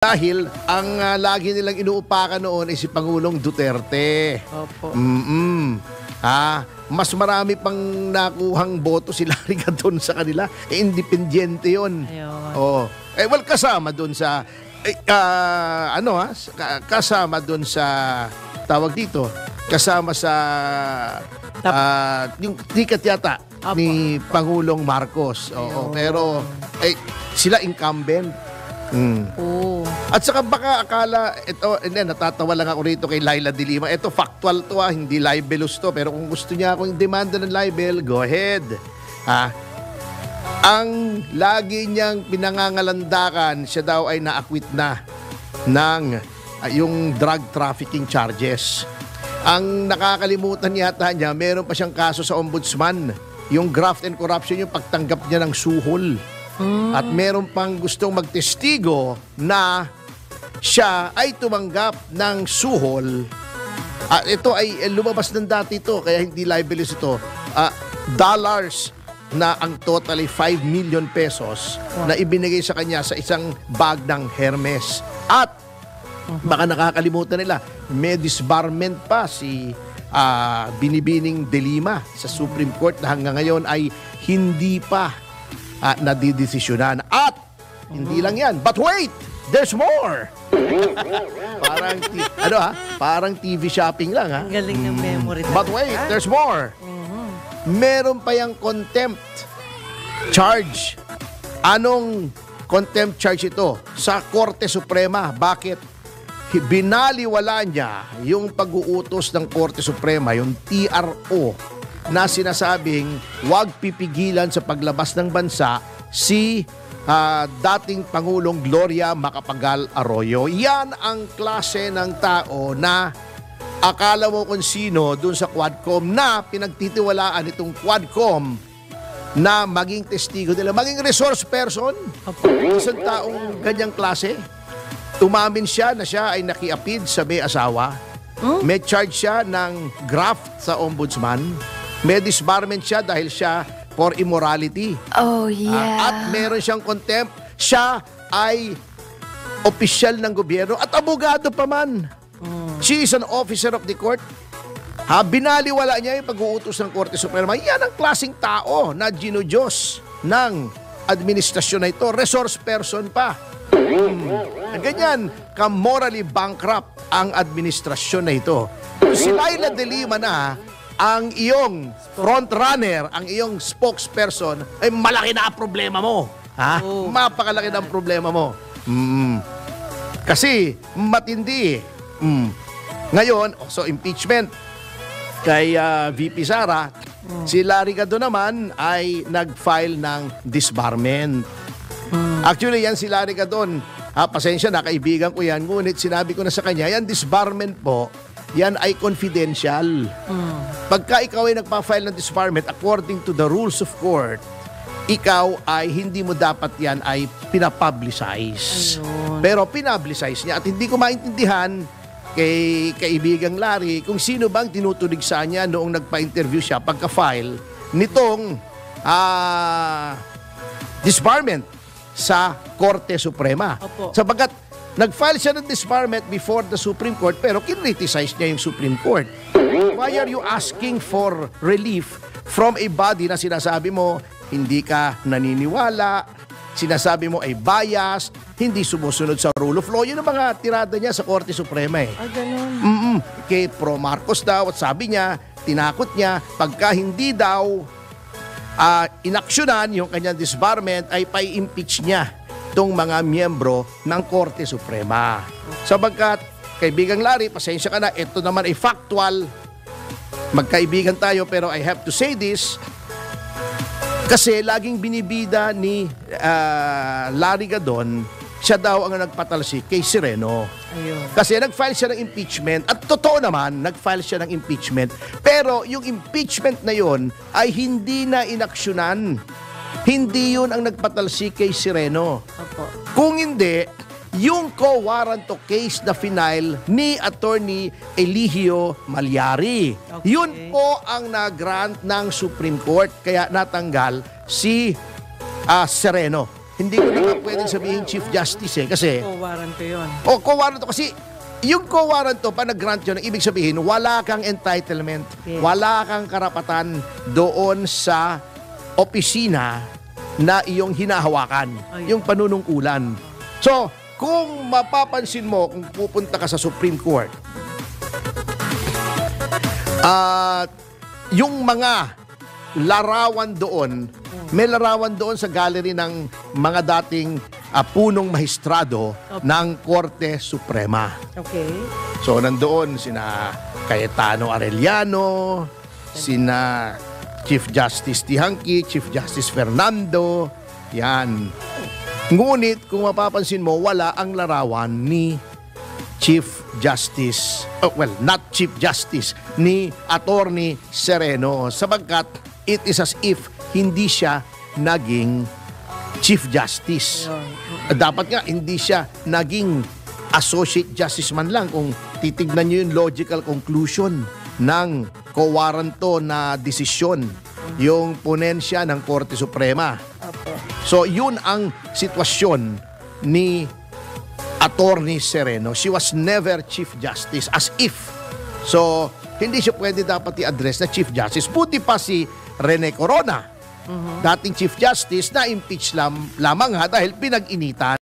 Dahil ang lagi nilang inuupakan noon ay si Pangulong Duterte. Opo. Mas marami pang nakuhang boto si Larry Gadon sa kanila. Independiente yun. Ayun. Oh. Well, kasama doon sa kasama doon sa tawag dito. Kasama sa yung ticket yata Opo. ni Pangulong Marcos. Oo, Ayun. pero sila incumbent. Oo. At saka baka akala, natatawa lang ako rito kay Laila de Lima. Ito, factual to hindi libelous to. Pero kung gusto niya akong demanda ng libel, go ahead. Ang lagi niyang pinangangalandakan, siya daw ay na-acquit na ng yung drug trafficking charges. Ang nakakalimutan yata niya, meron pa siyang kaso sa ombudsman. Yung graft and corruption, yung pagtanggap niya ng suhol. At meron pang gustong magtestigo na siya ay tumanggap ng suhol. Ito ay lumabas ng dati ito, kaya hindi libelous ito. Dollars na ang total ay 5 million pesos na ibinigay sa kanya sa isang bag ng Hermes. At baka nakakalimutan nila, may disbarment pa si Binibining de Lima sa Supreme Court na hanggang ngayon ay hindi pa nadidesisyonan. At hindi lang yan, but wait, there's more. Parang TV shopping lang Ang galing ng memory. But wait, there's more. Meron pa yung contempt charge. Anong contempt charge ito? Sa Korte Suprema. Bakit? Binaliwala niya yung pag-uutos ng Korte Suprema, yung TRO, na sinasabing huwag pipigilan sa paglabas ng bansa si dating Pangulong Gloria Macapagal Arroyo. Yan ang klase ng tao na akala mo kung sino dun sa Quadcom na pinagtitiwalaan itong Quadcom na maging testigo nila, maging resource person. Isang taong ganyang klase. Umamin siya na siya ay nakiapid sa may asawa. May charge siya ng graft sa ombudsman. May disbarment siya dahil siya for immorality. Oh, yeah. At meron siyang contempt. Siya ay opisyal ng gobyerno at abogado pa man. She is an officer of the court. Binaliwala niya yung pag-uutos ng Korte Suprema. Yan ang klaseng tao na ginudyos ng administrasyon na ito. Resource person pa. Ganyan, ka-morally bankrupt ang administrasyon na ito. Kung si Laila de Lima na ang iyong frontrunner, ang iyong spokesperson, ay malaki na ang problema mo. Mapakalaki na ang problema mo. Kasi matindi. Ngayon, so impeachment kay VP Sara, si Larry Gadon naman ay nag-file ng disbarment. Actually, yan si Larry Gadon. Pasensya na, kaibigan ko yan. Ngunit sinabi ko na sa kanya, yan disbarment po, yan ay confidential. Pagka ikaw ay nagpa-file ng disbarment, according to the rules of court, ikaw ay hindi mo dapat yan ay pinapublicize. Ayun. Pero pinapublicize niya at hindi ko maintindihan kay kaibigang Larry kung sino bang tinutulig sa niya noong nagpa-interview siya pagka-file nitong disbarment sa Korte Suprema. Opo. Sabagat nag-file siya ng disbarment before the Supreme Court pero kinriticize niya yung Supreme Court. Why are you asking for relief from a body na sinasabi mo hindi ka naniniwala, sinasabi mo ay biased, hindi sumusunod sa rule of law? Yun ang mga tirada niya sa Korte Suprema eh. Ganun. Kay pro Marcos daw at sabi niya, tinakot niya pagka hindi daw inaksyonan yung kanyang disbarment ay pai-impeach niya itong mga miyembro ng Korte Suprema. Sabagkat, kaibigang Larry, pasensya ka na, ito naman ay factual. Magkaibigan tayo pero I have to say this kasi laging binibida ni Larry Gadon, siya daw ang nagpatalsik kay Sereno. Ayun. Kasi nag-file siya ng impeachment at totoo naman, nag-file siya ng impeachment. Pero yung impeachment na yon ay hindi na inaksyonan. Hindi yun ang nagpatalsik kay Sereno. Opo. Kung hindi, yung co-warrant of case na final ni Attorney Eligio Malyari. Okay. Yun po ang nag-grant ng Supreme Court kaya natanggal si Sereno. hindi ko na pwedeng sabihin Chief Justice kasi Warrant ko yun. co-warrant to kasi yung co-warrant to, pa nag-grant yun, ibig sabihin, wala kang entitlement, Yes. wala kang karapatan doon sa opisina na iyong hinahawakan, Ayun. yung panunungkulan. So, kung mapapansin mo, kung pupunta ka sa Supreme Court, at yung mga larawan doon, may larawan doon sa gallery ng mga dating punong mahistrado ng Korte Suprema. Okay. So, nandoon sina Cayetano Arellano, sina Chief Justice Tihanki, Chief Justice Fernando, yan. Ngunit, kung mapapansin mo, wala ang larawan ni Chief Justice, not Chief Justice, ni Attorney Sereno, sabagkat it is as if hindi siya naging Chief Justice. Dapat nga, hindi siya naging Associate Justice man lang kung titignan nyo yung logical conclusion ng co-warranto na desisyon, yung ponensya ng Korte Suprema. Opo. So, yun ang sitwasyon ni Attorney Sereno. She was never Chief Justice, as if. So, hindi siya pwede dapat i-address na Chief Justice. Buti pa si Rene Corona, dating Chief Justice, na impeach lamang dahil pinag-initan